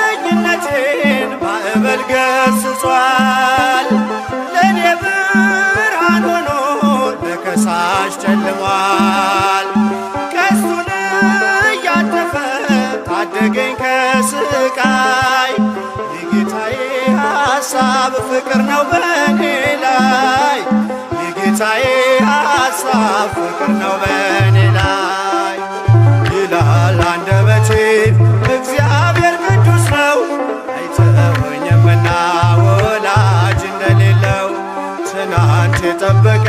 የብቸኝነቴን ማዕበል ገስጿል። ለእኔ ብርሃን ሆኖ ለከሳሽ ጨልሟል። ቀስቱን እያተፈ ታደገኝ ከስቃይ። የጌታዬ ሐሳብ ፍቅር ነው በኔ ላይ። የጌታዬ ሐሳብ ፍቅር ነው በኔ ላይ። ይላል አንደበቴ እግዚአብሔር ቅዱስ ነው። አይተወኝምና ወላጅ እንደሌለው ትናንት የጠበቀ